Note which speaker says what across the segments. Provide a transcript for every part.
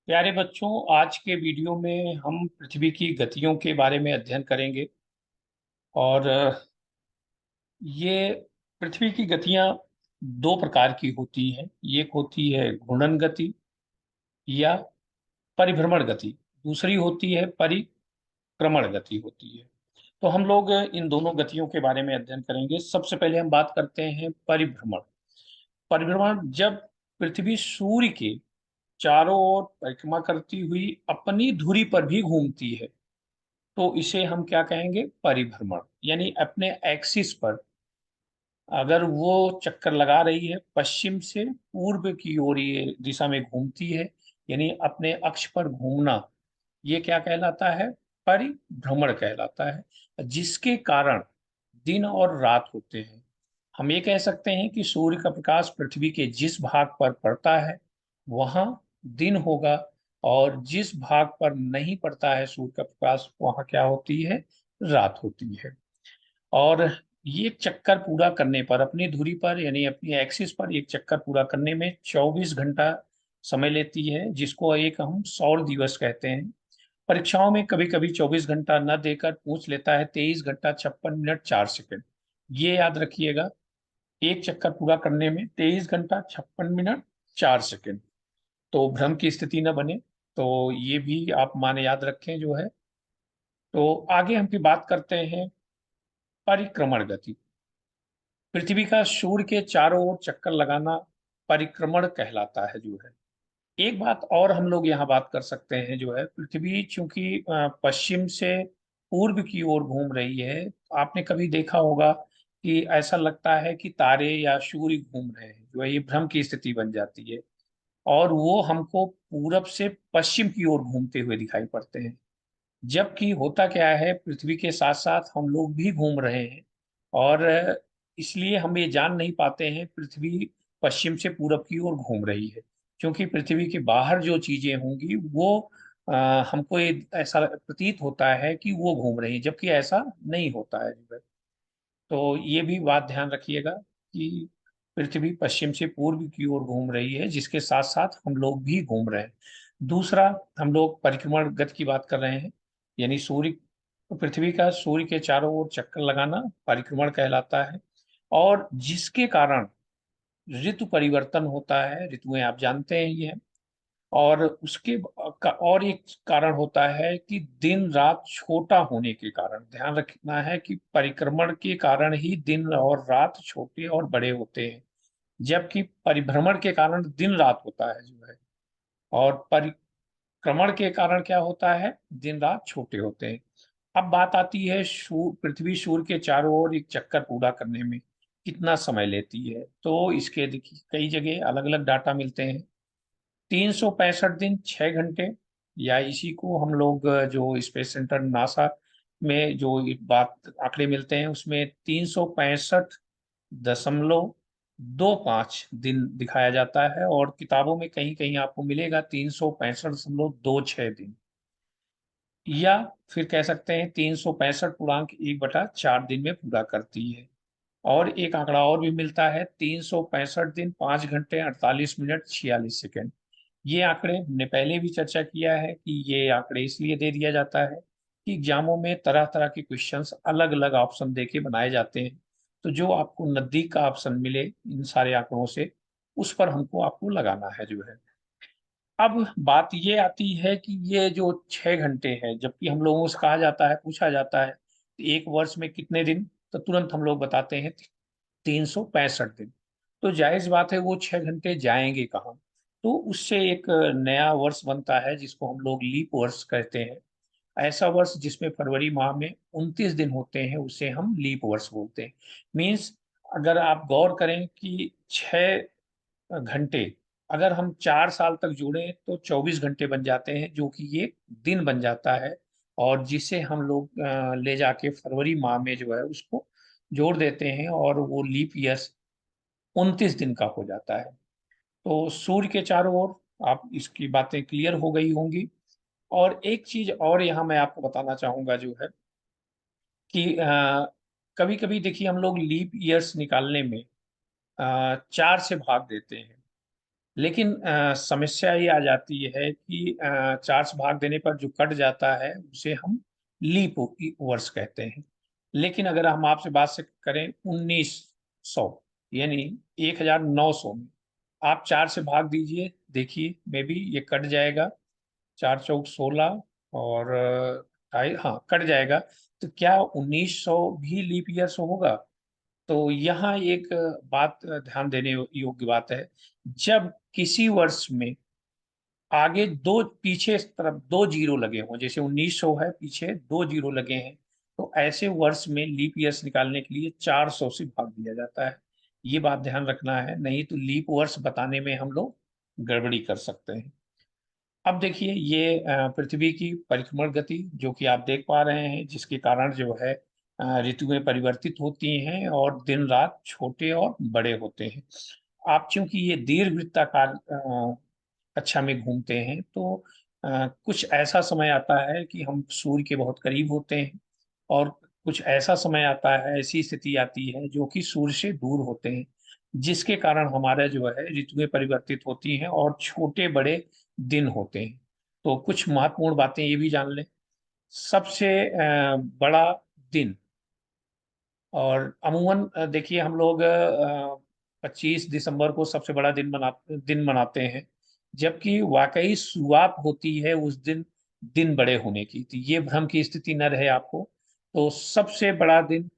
Speaker 1: प्यारे बच्चों, आज के वीडियो में हम पृथ्वी की गतियों के बारे में अध्ययन करेंगे। और ये पृथ्वी की गतियां दो प्रकार की होती हैं। एक होती है घूर्णन गति या परिभ्रमण गति, दूसरी होती है परिक्रमण गति होती है। तो हम लोग इन दोनों गतियों के बारे में अध्ययन करेंगे। सबसे पहले हम बात करते हैं परिभ्रमण। परिभ्रमण जब पृथ्वी सूर्य के चारों ओर परिक्रमा करती हुई अपनी धुरी पर भी घूमती है तो इसे हम क्या कहेंगे? परिभ्रमण। यानी अपने एक्सिस पर अगर वो चक्कर लगा रही है, पश्चिम से पूर्व की ओर ये दिशा में घूमती है, यानी अपने अक्ष पर घूमना, ये क्या कहलाता है? परिभ्रमण कहलाता है। जिसके कारण दिन और रात होते हैं। हम ये कह सकते हैं कि सूर्य का प्रकाश पृथ्वी के जिस भाग पर पड़ता है वहां दिन होगा, और जिस भाग पर नहीं पड़ता है सूर्य का प्रकाश वहां क्या होती है? रात होती है। और ये चक्कर पूरा करने पर अपनी धुरी पर यानी अपनी एक्सिस पर एक चक्कर पूरा करने में 24 घंटा समय लेती है, जिसको एक हम सौर दिवस कहते हैं। परीक्षाओं में कभी कभी 24 घंटा न देकर पूछ लेता है 23 घंटा 56 मिनट 4 सेकंड। ये याद रखिएगा, एक चक्कर पूरा करने में 23 घंटा 56 मिनट 4 सेकंड। तो भ्रम की स्थिति न बने, तो ये भी आप माने याद रखें जो है। तो आगे हम की बात करते हैं परिक्रमण गति। पृथ्वी का सूर्य के चारों ओर चक्कर लगाना परिक्रमण कहलाता है जो है। एक बात और हम लोग यहाँ बात कर सकते हैं जो है, पृथ्वी चूंकि पश्चिम से पूर्व की ओर घूम रही है, तो आपने कभी देखा होगा कि ऐसा लगता है कि तारे या सूर्य घूम रहे हैं, जो है ये भ्रम की स्थिति बन जाती है। और वो हमको पूरब से पश्चिम की ओर घूमते हुए दिखाई पड़ते हैं। जबकि होता क्या है, पृथ्वी के साथ साथ हम लोग भी घूम रहे हैं। और इसलिए हम ये जान नहीं पाते हैं पृथ्वी पश्चिम से पूरब की ओर घूम रही है। क्योंकि पृथ्वी के बाहर जो चीजें होंगी वो हमको ये ऐसा प्रतीत होता है कि वो घूम रही है, जबकि ऐसा नहीं होता है जो है। तो ये भी बात ध्यान रखिएगा कि पृथ्वी पश्चिम से पूर्व की ओर घूम रही है, जिसके साथ साथ हम लोग भी घूम रहे हैं। दूसरा, हम लोग परिक्रमण गति की बात कर रहे हैं। यानी सूर्य, पृथ्वी का सूर्य के चारों ओर चक्कर लगाना परिक्रमण कहलाता है। और जिसके कारण ऋतु परिवर्तन होता है, ऋतुएं आप जानते हैं ये है। और उसके और एक कारण होता है कि दिन रात छोटा होने के कारण, ध्यान रखना है कि परिक्रमण के कारण ही दिन और रात छोटे और बड़े होते हैं। जबकि परिभ्रमण के कारण दिन रात होता है जो है। और परिक्रमण के कारण क्या होता है? दिन रात छोटे होते हैं। अब बात आती है पृथ्वी सूर्य के चारों ओर एक चक्कर पूरा करने में कितना समय लेती है। तो इसके देखिए कई जगह अलग अलग डाटा मिलते हैं। 365 दिन 6 घंटे, या इसी को हम लोग जो स्पेस सेंटर नासा में जो एक बात आंकड़े मिलते हैं उसमें 365.25 दिन दिखाया जाता है। और किताबों में कहीं कहीं आपको मिलेगा 365.26 दिन, या फिर कह सकते हैं 365.1/4 दिन में पूरा करती है। और एक आंकड़ा और भी मिलता है, 365 दिन 5 घंटे 48 मिनट 46 सेकंड। ये आंकड़े हमने पहले भी चर्चा किया है कि ये आंकड़े इसलिए दे दिया जाता है कि एग्जामों में तरह तरह के क्वेश्चंस अलग अलग ऑप्शन देके बनाए जाते हैं। तो जो आपको नजदीक का ऑप्शन मिले इन सारे आंकड़ों से, उस पर हमको आपको लगाना है जो है। अब बात ये आती है कि ये जो 6 घंटे है, जबकि हम लोगों से कहा जाता है, पूछा जाता है एक वर्ष में कितने दिन, तो तुरंत हम लोग बताते हैं 365 दिन। तो जायज बात है, वो 6 घंटे जाएंगे कहाँ? तो उससे एक नया वर्ष बनता है जिसको हम लोग लीप वर्ष कहते हैं। ऐसा वर्ष जिसमें फरवरी माह में 29 दिन होते हैं उसे हम लीप वर्ष बोलते हैं। मीन्स अगर आप गौर करें कि 6 घंटे अगर हम 4 साल तक जोड़ें तो 24 घंटे बन जाते हैं, जो कि ये दिन बन जाता है। और जिसे हम लोग ले जाके फरवरी माह में जो है उसको जोड़ देते हैं, और वो लीप ईयर 29 दिन का हो जाता है। तो सूर्य के चारों ओर आप इसकी बातें क्लियर हो गई होंगी। और एक चीज और यहाँ मैं आपको बताना चाहूंगा जो है कि कभी कभी देखिए हम लोग लीप ईयर्स निकालने में 4 से भाग देते हैं। लेकिन समस्या ये आ जाती है कि 4 से भाग देने पर जो कट जाता है उसे हम लीप वर्ष कहते हैं। लेकिन अगर हम आपसे बात से करें 1900 यानी 1900 में आप 4 से भाग दीजिए, देखिए मे बी ये कट जाएगा। 4 चौक 16 और ढाई, हाँ कट जाएगा। तो क्या 1900 भी लीप ईयर्स होगा? तो यहाँ एक बात ध्यान देने योग्य बात है। जब किसी वर्ष में आगे दो, पीछे इस तरफ दो जीरो लगे हों, जैसे 1900 है, पीछे दो जीरो लगे हैं, तो ऐसे वर्ष में लीप ईयर्स निकालने के लिए 400 से भाग दिया जाता है। ये बात ध्यान रखना है, नहीं तो लीप वर्ष बताने में हम लोग गड़बड़ी कर सकते हैं। अब देखिए ये पृथ्वी की परिक्रमण गति जो कि आप देख पा रहे हैं, जिसके कारण जो है ऋतुएं परिवर्तित होती हैं और दिन रात छोटे और बड़े होते हैं। आप चूंकि ये दीर्घवृत्ताकार कक्षा में घूमते हैं, तो कुछ ऐसा समय आता है कि हम सूर्य के बहुत करीब होते हैं, और कुछ ऐसा समय आता है, ऐसी स्थिति आती है जो कि सूर्य से दूर होते हैं, जिसके कारण हमारा जो है ऋतुएं परिवर्तित होती हैं और छोटे बड़े दिन होते हैं। तो कुछ महत्वपूर्ण बातें ये भी जान लें। सबसे बड़ा दिन, और अमूमन देखिए हम लोग 25 दिसंबर को सबसे बड़ा दिन मनाते हैं, जबकि वाकई शुरुआत होती है उस दिन दिन बड़े होने की। तो ये भ्रम की स्थिति न रहे आपको। तो सबसे बड़ा दिन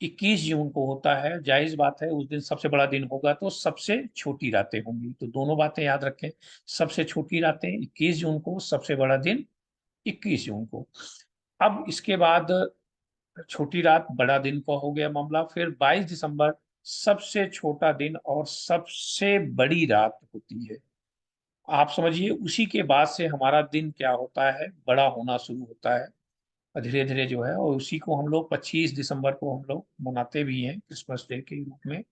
Speaker 1: 21 जून को होता है। जायज बात है, उस दिन सबसे बड़ा दिन होगा तो सबसे छोटी रातें होंगी। तो दोनों बातें याद रखें, सबसे छोटी रातें 21 जून को, सबसे बड़ा दिन 21 जून को। अब इसके बाद छोटी रात बड़ा दिन का हो गया मामला। फिर 22 दिसंबर सबसे छोटा दिन और सबसे बड़ी रात होती है। आप समझिए उसी के बाद से हमारा दिन क्या होता है, बड़ा होना शुरू होता है धीरे धीरे जो है। और उसी को हम लोग 25 दिसंबर को हम लोग मनाते भी हैं क्रिसमस डे के रूप में।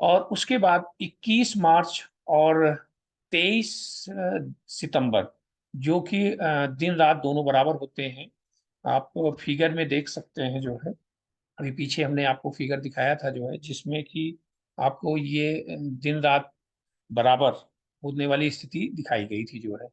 Speaker 1: और उसके बाद 21 मार्च और 23 सितंबर, जो कि दिन रात दोनों बराबर होते हैं। आप फिगर में देख सकते हैं जो है, अभी पीछे हमने आपको फिगर दिखाया था जो है, जिसमें कि आपको ये दिन रात बराबर होने वाली स्थिति दिखाई गई थी जो है।